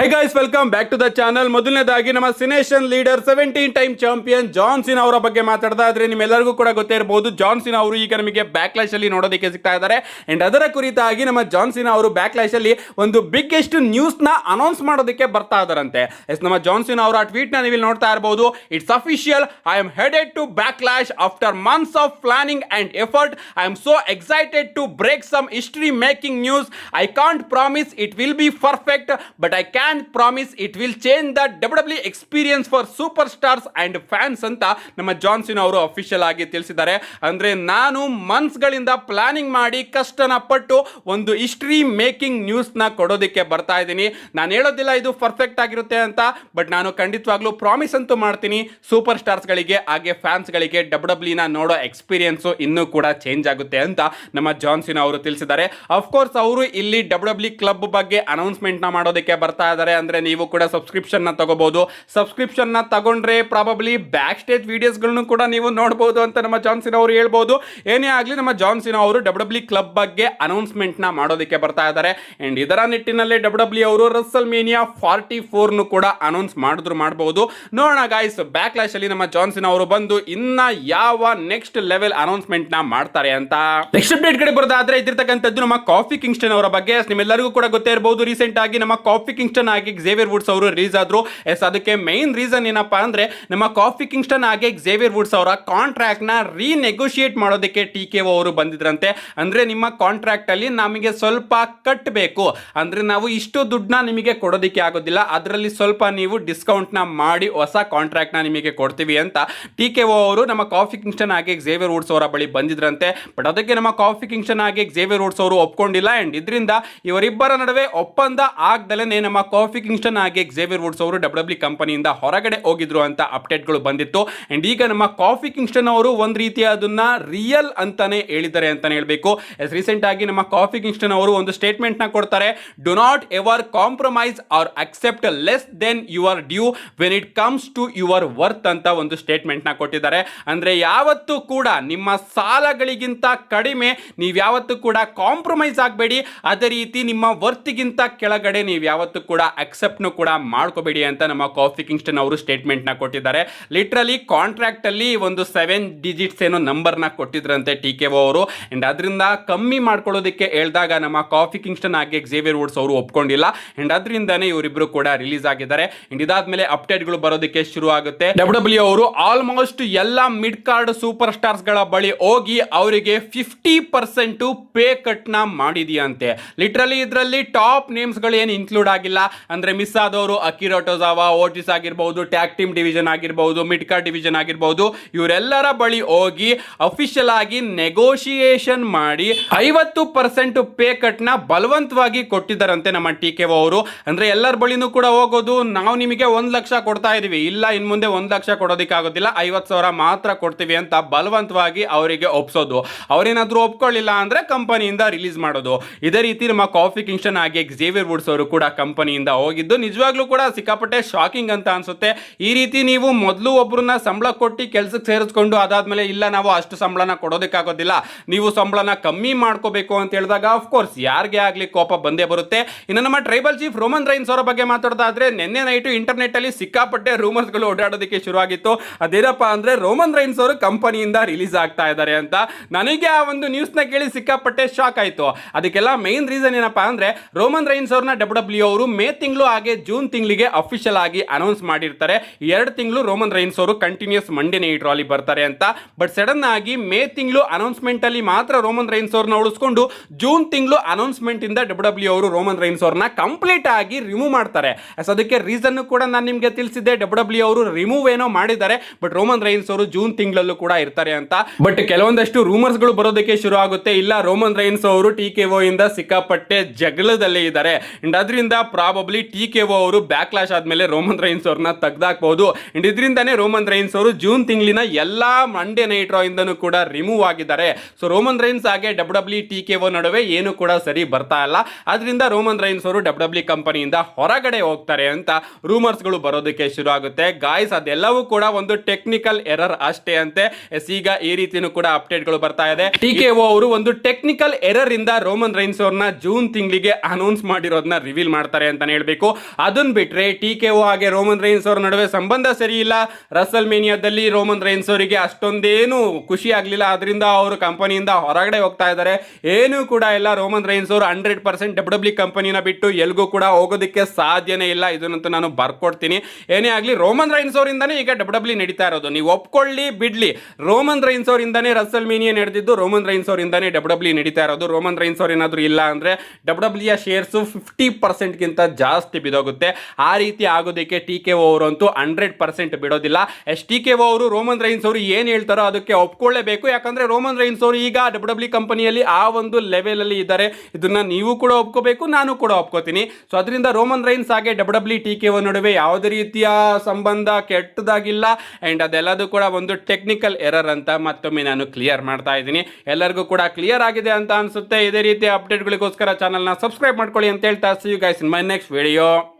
Hi guys, welcome back to the channel. ಮೊದಲನೇದಾಗಿ ನಮ್ಮ Cenation leader 17 time champion John Cena ಅವರ ಬಗ್ಗೆ ಮಾತಾಡ್ತಾ ಇದ್ರೆ ನಿಮ್ಮೆಲ್ಲರಿಗೂ ಕೂಡ ಗೊತ್ತೇ ಇರಬಹುದು. ಜಾನ್ ಸಿನಾ ಅವರು ಈಗ ನಮಗೆ ಬ್ಯಾಕ್ಲಾಶ್ ಅಲ್ಲಿ ನೋಡೋದಕ್ಕೆ ಸಿಗ್ತಾ ಇದ್ದಾರೆ. ಅಂಡ್ ಅದರ ಕುರಿತಾಗಿ ನಮ್ಮ ಜಾನ್ ಸಿನಾ ಅವರು ಬ್ಯಾಕ್ಲಾಶ್ ಅಲ್ಲಿ ಒಂದು ಬಿಗ್ಗೆಸ್ಟ್ ನ್ಯೂಸ್ ನ ಅನೌನ್ಸ್ ಮಾಡೋದಕ್ಕೆ ಬರ್ತಾ ಇದಾರಂತೆ. ಎಸ್, ನಮ್ಮ ಜಾನ್ ಸಿನಾ ಅವರ ಟ್ವೀಟ್ ನ ನೀವು ನೋಡ್ತಾ ಇರಬಹುದು. It's official. I am headed to backlash after months of planning and effort. I am so excited to break some history making news. I can't promise it will be perfect, but I can promise it will change the WWE experience for superstars and fans ಅಂತ ನಮ್ಮ John ಸಿನಾ ಅವರು official ಆಗಿ ತಿಳಿಸಿದ್ದಾರೆ. ಅಂದ್ರೆ ನಾನು months ಗಳಿಂದ planning ಮಾಡಿ ಕಷ್ಟನ ಪಟ್ಟು ಒಂದು ಹಿಸ್ಟರಿ ಮೇಕಿಂಗ್ ನ್ಯೂಸ್ ನ ಕೊಡೋದಕ್ಕೆ ಬರ್ತಾ ಇದ್ದೀನಿ. ನಾನು ಹೇಳೋದಿಲ್ಲ ಇದು ಪರ್ಫೆಕ್ಟ್ ಆಗಿರುತ್ತೆ ಅಂತ, ಬಟ್ ನಾನು ಖಂಡಿತವಾಗ್ಲೂ ಪ್ರಾಮಿಸ್ ಅಂತೂ ಮಾಡ್ತೀನಿ. ಸೂಪರ್ ಸ್ಟಾರ್ಸ್ ಗಳಿಗೆ ಹಾಗೆ ಫ್ಯಾನ್ಸ್ ಗಳಿಗೆ WWE ನ ನೋಡೋ ಎಕ್ಸ್ಪೀರಿಯನ್ಸ್ ಇನ್ನೂ ಕೂಡ ಚೇಂಜ್ ಆಗುತ್ತೆ ಅಂತ ನಮ್ಮ ಜಾನ್ ಸಿನಾ ಅವರು ತಿಳಿಸಿದ್ದಾರೆ. ಅಫ್ಕೋರ್ಸ್ ಅವರು ಇಲ್ಲಿ WWE ಕ್ಲಬ್ ಬಗ್ಗೆ ಅನೌನ್ಸ್ಮೆಂಟ್ ನ ಮಾಡೋದಕ್ಕೆ ಬರ್ತಾ ಇದ್ದಾರೆ. ಅಂದ್ರೆ ನೀವು ಕೂಡ ಸಬ್ಸ್ಕ್ರಿಪ್ಷನ್ ನ ತಗೋಬಹುದು. ಸಬ್ಸ್ಕ್ರಿಪ್ಷನ್ ನ ತಗೊಂಡ್ರೆ ಪ್ರಾಬಬ್ಲಿ ಬ್ಯಾಕ್ ಸ್ಟೇಜ್ ವಿಡಿಯೋಸ್ ಗಳನ್ನು ಕೂಡ ನೀವು ನೋಡಬಹುದು ಅಂತ ನಮ್ಮ ಜಾನ್ ಸಿನಾ ಅವರು ಹೇಳ್ಬಹುದು. ಏನೇ ಆಗಲಿ, ನಮ್ಮ ಜಾನ್ ಸಿನಾ ಅವರು WWE ಕ್ಲಬ್ ಬಗ್ಗೆ ಅನೌನ್ಸ್ಮೆಂಟ್ ನ ಮಾಡೋದಕ್ಕೆ ಬರ್ತಾ ಇದ್ದಾರೆ. ಅಂಡ್ ಇದರ ನಿಟ್ಟಿನಲ್ಲಿ WWE ಅವರು ರಸಲ್ಮೇನಿಯಾ 44 ಕೂಡ ಅನೌನ್ಸ್ ಮಾಡಬಹುದು. ನೋಡೋಣ ಗಾಯ್ಸ್, ಬ್ಯಾಕ್ಲಾಶ್ ಅಲ್ಲಿ ನಮ್ಮ ಜಾನ್ ಸಿನಾ ಅವರು ಬಂದು ಇನ್ನ ಯಾವ ನೆಕ್ಸ್ಟ್ ಲೆವೆಲ್ ಅನೌನ್ಸ್ಮೆಂಟ್ ನ ಮಾಡ್ತಾರೆ ಅಂತ. ನೆಕ್ಸ್ಟ್ ಅಪ್ಡೇಟ್ ಕಡೆ ಬರೋದಾದ್ರೆ ಇದಿರ್ತಕ್ಕಂಥದ್ದು ನಮ್ಮ ಕಾಫಿ ಕಿಂಗ್ಸ್ಟನ್ ಅವರ ಬಗ್ಗೆ. ನಿಮ್ಮೆಲ್ಲರಿಗೂ ಕೂಡ ಗೊತ್ತೇ ಇರಬಹುದು, ರೀಸೆಂಟ್ ಆಗಿ ನಮ್ಮ ಕಾಫಿ ಕಿಂಗ್ಸ್ಟನ್ ಆಗಿ ಝೇವಿಯರ್ ವುಡ್ಸ್ ಅವರು ರಿಲೀಸ್ ಆದ್ರು. ಎಸ್, ಅದಕ್ಕೆ ಮೈನ್ ರೀಸನ್ ಏನಪ್ಪಾ ಅಂದ್ರೆ ನಮ್ಮ ಕಾಫಿ ಕಿಂಗ್ಸ್ಟನ್ ಆಗಿ ಝೇವಿಯರ್ ವುಡ್ಸ್ ಅವರ ಕಾಂಟ್ರಾಕ್ಟ್ ನ ರೀನೆಗೋಷಿಯೇಟ್ ಮಾಡೋದಕ್ಕೆ TKO ಅವರು ಬಂದಿದ್ರಂತೆ. ಅಂದ್ರೆ ನಿಮ್ಮ ಕಾಂಟ್ರಾಕ್ಟ್ ಅಲ್ಲಿ ನಮಗೆ ಸ್ವಲ್ಪ ಕಟ್ಟಬೇಕು, ಅಂದ್ರೆ ನಾವು ಇಷ್ಟು ದುಡ್ಡನ್ನ ನಿಮಗೆ ಕೊಡೋದಕ್ಕೆ ಆಗೋದಿಲ್ಲ, ಅದರಲ್ಲಿ ಸ್ವಲ್ಪ ನೀವು ಡಿಸ್ಕೌಂಟ್ ನ ಮಾಡಿ ಹೊಸ ಕಾಂಟ್ರಾಕ್ಟ್ ನ ನಿಮಗೆ ಕೊಡ್ತೀವಿ ಅಂತ TKO ಅವರು ನಮ್ಮ ಕಾಫಿ ಕಿಂಗ್ಸ್ಟನ್ ಆಗಿ ಝೇವಿಯರ್ ವುಡ್ಸ್ ಅವರ ಬಳಿ ಬಂದಿದ್ರಂತೆ. ಬಟ್ ಅದಕ್ಕೆ ನಮ್ಮ ಕಾಫಿ ಕಿಂಗ್ಸ್ಟನ್ ಆಗಿ ಝೇವಿಯರ್ ವುಡ್ಸ್ ಅವರು ಒಪ್ಕೊಂಡಿಲ್ಲ. ಅಂಡ್ ಇದರಿಂದ ಇವರಿಬ್ಬರ ನಡುವೆ ಒಪ್ಪಂದ ಆಗದಲೇ ನಮ್ಮ ಕಾಫಿ ಕಿಂಗ್ಸ್ಟನ್ ಆಗಿ ಝೇವಿಯರ್ ವುಡ್ಸ್ ಅವರು WWE ಕಂಪನಿಯಿಂದ ಹೊರಗಡೆ ಹೋಗಿದ್ರು ಅಂತ ಅಪ್ಡೇಟ್ಗಳು ಬಂದಿತ್ತು. ಅಂಡ್ ಈಗ ನಮ್ಮ ಕಾಫಿ ಕಿಂಗ್ಸ್ಟನ್ ಅವರು ಒಂದ್ ರೀತಿ ಅದನ್ನ ರಿಯಲ್ ಅಂತಾನೆ ಹೇಳಿದ್ದಾರೆ ಅಂತಾನೆ ಹೇಳ್ಬೇಕು. ರೀಸೆಂಟ್ ಆಗಿ ನಮ್ಮ ಕಾಫಿ ಕಿಂಗ್ಸ್ಟನ್ ಅವರು ಒಂದು ಸ್ಟೇಟ್ಮೆಂಟ್ ನ ಕೊಡ್ತಾರೆ. Do not ever compromise or accept less than your due when it comes to your worth ಅಂತ ಒಂದು ಸ್ಟೇಟ್ಮೆಂಟ್ ನ ಕೊಟ್ಟಿದ್ದಾರೆ. ಅಂದ್ರೆ ಯಾವತ್ತೂ ಕೂಡ ನಿಮ್ಮ ಸಾಲಗಳಿಗಿಂತ ಕಡಿಮೆ ನೀವು ಯಾವತ್ತೂ ಕೂಡ ಕಾಂಪ್ರಮೈಸ್ ಆಗಬೇಡಿ, ಅದೇ ರೀತಿ ನಿಮ್ಮ ವರ್ತಿಗಿಂತ ಕೆಳಗಡೆ ನೀವು ಯಾವತ್ತೂ ಕೂಡ ಅಕ್ಸೆಪ್ಟ್ ಕೂಡ ಮಾಡ್ಕೋಬೇಡಿ ಅಂತ ನಮ್ಮ ಕಾಫಿ ಕಿಂಗ್ಸ್ಟನ್ ಅವರು ಸ್ಟೇಟ್ಮೆಂಟ್ ನ ಕೊಟ್ಟಿದ್ದಾರೆ. ಲಿಟ್ರಲಿ ಕಾಂಟ್ರಾಕ್ಟ್ ಅಲ್ಲಿ ಒಂದು 7 ಡಿಜಿಟ್ಸ್ ಏನೋ ನಂಬರ್ ನ ಕೊಟ್ಟಿದ್ರಂತೆ TKO ಅವರು. ಅಂಡ್ ಅದರಿಂದ ಕಮ್ಮಿ ಮಾಡ್ಕೊಳ್ಳೋದಕ್ಕೆ ಹೇಳಿದಾಗ ನಮ್ಮ ಕಾಫಿ ಕಿಂಗ್ಸ್ಟನ್ ಆಗಿ ಝೇವಿಯರ್ ವುಡ್ಸ್ ಅವರು ಒಪ್ಕೊಂಡಿಲ್ಲ. ಅಂಡ್ ಅದರಿಂದಾನೇ ಇವರಿಬ್ರು ಕೂಡ ರಿಲೀಸ್ ಆಗಿದ್ದಾರೆ. ಅಂಡ್ ಇದಾದ್ಮೇಲೆ ಅಪ್ಡೇಟ್ ಗಳು ಬರೋದಕ್ಕೆ ಶುರು ಆಗುತ್ತೆ. WWE ಅವರು ಆಲ್ಮೋಸ್ಟ್ ಎಲ್ಲ ಮಿಡ್ ಕಾರ್ಡ್ ಸೂಪರ್ ಸ್ಟಾರ್ಸ್ ಗಳ ಬಳಿ ಹೋಗಿ ಅವರಿಗೆ 50% ಪೇ ಕಟ್ ನ ಮಾಡಿದೆಯಂತೆ. ಲಿಟ್ರಲಿ ಇದರಲ್ಲಿ ಟಾಪ್ ನೇಮ್ಸ್ ಗಳು ಏನು ಇನ್ಕ್ಲೂಡ್ ಆಗಿಲ್ಲ. ಅಂದ್ರೆ ಮಿಸ್ ಆದವರು ಅಕಿರಾ ಟೊಜಾವಾ, ಓಟಿಸ್ ಆಗಿರಬಹುದು, ಟ್ಯಾಗ್ ಟೀಮ್ ಡಿವಿಷನ್ ಆಗಿರಬಹುದು, ಮಿಡ್ ಕಾರ್ಡ್ ಡಿವಿಷನ್ ಆಗಿರಬಹುದು, ಇವರೆಲ್ಲರ ಬಳಿ ಹೋಗಿ ಅಫಿಷಿಯಲ್ ಆಗಿ ನೆಗೋಷಿಯೇಷನ್ ಮಾಡಿ 50% ಪೇ ಕಟ್ ನ ಬಲವಂತವಾಗಿ ಕೊಟ್ಟಿದ್ದಾರಂತೆ ನಮ್ಮ TKO ಅವರು. ಅಂದ್ರೆ ಎಲ್ಲರ ಬಳಿನೂ ಕೂಡ ಹೋಗೋದು, ನಾವು ನಿಮಗೆ 1 ಲಕ್ಷ ಕೊಡ್ತಾ ಇದೀವಿ, ಇಲ್ಲ ಇನ್ ಮುಂದೆ 1 ಲಕ್ಷ ಕೊಡೋದಕ್ಕೆ ಆಗೋದಿಲ್ಲ, 50,000 ಮಾತ್ರ ಕೊಡ್ತೀವಿ ಅಂತ ಬಲವಂತವಾಗಿ ಅವರಿಗೆ ಒಪ್ಸೋದು. ಅವ್ರೇನಾದ್ರೂ ಒಪ್ಕೊಳ್ಳಿಲ್ಲ ಅಂದ್ರೆ ಕಂಪನಿಯಿಂದ ರಿಲೀಸ್ ಮಾಡೋದು. ಇದೇ ರೀತಿ ನಮ್ಮ ಕಾಫಿ ಕಿಂಗ್ಸ್ಟನ್ ಆಗಿ ಝೇವಿಯರ್ ವುಡ್ಸ್ ಅವರು ಕೂಡ ಕಂಪನಿಯಿಂದ ಹೋಗಿದ್ದು ನಿಜವಾಗ್ಲೂ ಕೂಡ ಸಿಕ್ಕಾಪಟ್ಟೆ ಶಾಕಿಂಗ್ ಅಂತ ಅನ್ಸುತ್ತೆ. ಈ ರೀತಿ ನೀವು ಮೊದಲು ಒಬ್ಬರನ್ನ ಸಂಬಳ ಕೊಟ್ಟು ಕೆಲಸಕ್ಕೆ ಸೇರಿಸ್ಕೊಂಡು ಅದಾದ್ಮೇಲೆ ಇಲ್ಲ ನಾವು ಅಷ್ಟು ಸಂಬಳನ ಕೊಡೋದಕ್ಕಾಗೋದಿಲ್ಲ, ನೀವು ಸಂಬಳನ ಕಮ್ಮಿ ಮಾಡ್ಕೋಬೇಕು ಅಂತ ಹೇಳಿದಾಗ ಅಫ್ಕೋರ್ಸ್ ಯಾರಿಗೆ ಆಗ್ಲಿ ಕೋಪ ಬಂದೇ ಬರುತ್ತೆ. ಇನ್ನು ನಮ್ಮ ಟ್ರೈಬಲ್ ಚೀಫ್ ರೋಮನ್ ರೈನ್ಸ್ ಅವರ ಬಗ್ಗೆ ಮಾತಾಡೋದಾದ್ರೆ ನಿನ್ನೆ ನೈಟು ಇಂಟರ್ನೆಟ್ ಅಲ್ಲಿ ಸಿಕ್ಕಾಪಟ್ಟೆ ರೂಮರ್ಸ್ ಗಳು ಓಡಾಡೋದಕ್ಕೆ ಶುರು ಆಗಿತ್ತು. ಅದೇನಪ್ಪ ಅಂದ್ರೆ ರೋಮನ್ ರೈನ್ಸ್ ಅವರು ಕಂಪನಿಯಿಂದ ರಿಲೀಸ್ ಆಗ್ತಾ ಇದ್ದಾರೆ ಅಂತ. ನನಗೆ ಆ ಒಂದು ನ್ಯೂಸ್ ನ ಕೇಳಿ ಸಿಕ್ಕಾಪಟ್ಟೆ ಶಾಕ್ ಆಯ್ತು. ಅದಕ್ಕೆಲ್ಲ ಮೈನ್ ರೀಸನ್ ಏನಪ್ಪಾ ಅಂದ್ರೆ ರೋಮನ್ ರೈನ್ಸ್ ಅವ್ರನ್ನ WWE ಅವರು ಮೇ ತಿಂಗಳು ಹಾಗೆ ಜೂನ್ ತಿಂಗಳಿಗೆ ಅಫಿಷಿಯಲ್ ಆಗಿ ಅನೌನ್ಸ್ ಮಾಡಿರ್ತಾರೆ. 2 ತಿಂಗಳು ರೋಮನ್ ರೈನ್ಸ್ ಅವರು ಕಂಟಿನ್ಯೂಸ್ ಮಂಡೇ ನೈಟ್ ರಾ ಅಲ್ಲಿ ಬರ್ತಾರೆ ಅಂತ. ಬಟ್ ಸಡನ್ ಆಗಿ ಮೇ ತಿಂಗಳು ಅನೌನ್ಸ್ಮೆಂಟ್ ಅಲ್ಲಿ ಮಾತ್ರ ರೋಮನ್ ರೈನ್ಸ್ ಅವ್ರನ್ನ ಉಳಿಸ್ಕೊಂಡು ಜೂನ್ ತಿಂಗಳು ಅನೌನ್ಸ್ಮೆಂಟ್ ಇಂದ WWE ಅವರು ರೋಮನ್ ರೈನ್ಸ್ ಅವ್ರನ್ನ ಕಂಪ್ಲೀಟ್ ಆಗಿ ರಿಮೂವ್ ಮಾಡ್ತಾರೆ. ಅದಕ್ಕೆ ರೀಸನ್ ಕೂಡ ನಾನು ನಿಮಗೆ ತಿಳಿಸಿದ್ದೆ, WWE ಅವರು ರಿಮೂವ್ ಏನೋ ಮಾಡಿದ್ದಾರೆ, ಬಟ್ ರೋಮನ್ ರೈನ್ಸ್ ಅವರು ಜೂನ್ ತಿಂಗಳಲ್ಲೂ ಕೂಡ ಇರ್ತಾರೆ ಅಂತ. ಬಟ್ ಕೆಲವೊಂದಷ್ಟು ರೂಮರ್ಸ್ ಗಳು ಬರೋದಕ್ಕೆ ಶುರು ಆಗುತ್ತೆ, ಇಲ್ಲ ರೋಮನ್ ರೈನ್ಸ್ ಅವರು TKO ಇಂದ ಸಿಕ್ಕಾಪಟ್ಟೆ ಜಗಳದಲ್ಲಿ ಇದ್ದಾರೆ. ಅಂಡ್ ಅದರಿಂದ ಪ್ರಾಬಬ್ಲಿ TKO ಅವರು ಬ್ಯಾಕ್ಲಾಶ್ ಆದ್ಮೇಲೆ ರೋಮನ್ ರೈನ್ಸ್ ಅವ್ರನ್ನ ತೆಗೆದಾಕಬಹುದು. ಅಂಡ್ ಇದರಿಂದಾನೇ ರೋಮನ್ ರೈನ್ಸ್ ಅವರು ಜೂನ್ ತಿಂಗಳಿನ ಎಲ್ಲಾ ಮಂಡೇ ನೈಟ್ ರಾ ಇಂದನೂ ಕೂಡ ರಿಮೂವ್ ಆಗಿದ್ದಾರೆ. ಸೊ ರೋಮನ್ ರೈನ್ಸ್ ಹಾಗೆ WWE TKO ನಡುವೆ ಏನು ಕೂಡ ಸರಿ ಬರ್ತಾ ಇಲ್ಲ. ಅದರಿಂದ ರೋಮನ್ ರೈನ್ಸ್ ಅವರು WWE ಕಂಪನಿಯಿಂದ ಹೊರಗಡೆ ಹೋಗ್ತಾರೆ ಅಂತ ರೂಮರ್ಸ್ ಗಳು ಬರೋದಕ್ಕೆ ಶುರು ಆಗುತ್ತೆ. ಗಾಯ್ಸ್, ಅದೆಲ್ಲವೂ ಕೂಡ ಒಂದು ಟೆಕ್ನಿಕಲ್ ಎರರ್ ಅಷ್ಟೇ ಅಂತೆ. ಈಗ ಈ ರೀತಿನೂ ಕೂಡ ಅಪ್ಡೇಟ್ ಗಳು ಬರ್ತಾ ಇದೆ. TKO ಅವರು ಒಂದು ಟೆಕ್ನಿಕಲ್ ಎರರ್ ಇಂದ ರೋಮನ್ ರೈನ್ಸ್ ಅವ್ರನ್ನ ಜೂನ್ ತಿಂಗಳಿಗೆ ಅನೌನ್ಸ್ ಮಾಡಿರೋದನ್ನ ರಿವೀಲ್ ಮಾಡ್ತಾರೆ ಅಂತಾನೆ ಹೇಳ್ಬೇಕು. ಅದನ್ನ ಬಿಟ್ರೆ TKO ಹಾಗೆ ರೋಮನ್ ರೈನ್ಸ್ ಅವ್ರ ನಡುವೆ ಸಂಬಂಧ ಸರಿ ಇಲ್ಲ. ರಸಲ್ ಮೇನಿಯಾದಲ್ಲಿ ರೋಮನ್ ರೈನ್ಸ್ ಅವರಿಗೆ ಅಷ್ಟೊಂದೇನು ಖುಷಿ ಆಗ್ಲಿಲ್ಲ, ಅದರಿಂದ ಅವರು ಕಂಪನಿಯಿಂದ ಹೊರಗಡೆ ಹೋಗ್ತಾ ಇದ್ದಾರೆ. ಏನೂ ಕೂಡ ಇಲ್ಲ. ರೋಮನ್ ರೈನ್ಸ್ ಅವರು 100% WWE ಕಂಪನಿನ ಬಿಟ್ಟು ಎಲ್ಗೂ ಕೂಡ ಹೋಗೋದಕ್ಕೆ ಸಾಧ್ಯನೇ ಇಲ್ಲ. ಇದನ್ನಂತೂ ನಾನು ಬರ್ಕೊಡ್ತೀನಿ. ಏನೇ ಆಗಲಿ ರೋಮನ್ ರೈನ್ಸ್ ಅವರಿಂದಾನೇ ಈಗ WWE ನಡೀತಾ ಇರೋದು. ನೀವು ಒಪ್ಕೊಳ್ಳಿ ಬಿಡ್ಲಿ, ರೋಮನ್ ರೈನ್ಸ್ ಅವರಿಂದಾನೇ ರಸಲ್ ಮೇನಿಯಾ ನಡೆದಿದ್ದು, ರೋಮನ್ ರೈನ್ಸ್ ಅವರಿಂದಾನೇ WWE ನಡೀತಾ ಇರೋದು. ರೋಮನ್ ರೈನ್ಸ್ ಅವ್ರು ಏನಾದರೂ ಇಲ್ಲ ಅಂದ್ರೆ WWE ಶೇರ್ಸು 50%ಗಿಂತ ಜಾಸ್ತಿ ಬಿದೋಗುತ್ತೆ. ಆ ರೀತಿ ಆಗೋದಕ್ಕೆ TKO ಅವರಂತೂ 100% ಬಿಡೋದಿಲ್ಲ. TKO ಅವರು ರೋಮನ್ ರೈನ್ಸ್ ಅವರು ಏನು ಹೇಳ್ತಾರೋ ಅದಕ್ಕೆ ಒಪ್ಕೊಳ್ಳೇಬೇಕು. ಯಾಕಂದ್ರೆ ರೋಮನ್ ರೈನ್ಸ್ ಅವರು ಈಗ WWE ಕಂಪನಿಯಲ್ಲಿ ಆ ಒಂದು ಲೆವೆಲ್ ಅಲ್ಲಿ ಇದ್ದಾರೆ. ಇದನ್ನ ನೀವು ಕೂಡ ಒಪ್ಕೋಬೇಕು, ನಾನು ಕೂಡ ಒಪ್ಕೋತೀನಿ. ಸೊ ಅದರಿಂದ ರೋಮನ್ ರೈನ್ಸ್ ಹಾಗೆ WWE TKO ನಡುವೆ ಯಾವುದೇ ರೀತಿಯ ಸಂಬಂಧ ಕೆಟ್ಟದಾಗಿಲ್ಲ. ಅಂಡ್ ಅದೆಲ್ಲದೂ ಕೂಡ ಒಂದು ಟೆಕ್ನಿಕಲ್ ಎರರ್ ಅಂತ ಮತ್ತೊಮ್ಮೆ ನಾನು ಕ್ಲಿಯರ್ ಮಾಡ್ತಾ ಇದ್ದೀನಿ. ಎಲ್ಲರಿಗೂ ಕೂಡ ಕ್ಲಿಯರ್ ಆಗಿದೆ ಅಂತ ಅನ್ಸುತ್ತೆ. ಇದೇ ರೀತಿಯ ಅಪ್ಡೇಟ್ಗಳಿಗೋಸ್ಕರ ಚಾನಲ್ನ ಸಬ್ಸ್ಕ್ರೈಬ್ ಮಾಡ್ಕೊಳ್ಳಿ ಅಂತ ಹೇಳ್ತಾ, see you guys in my next video.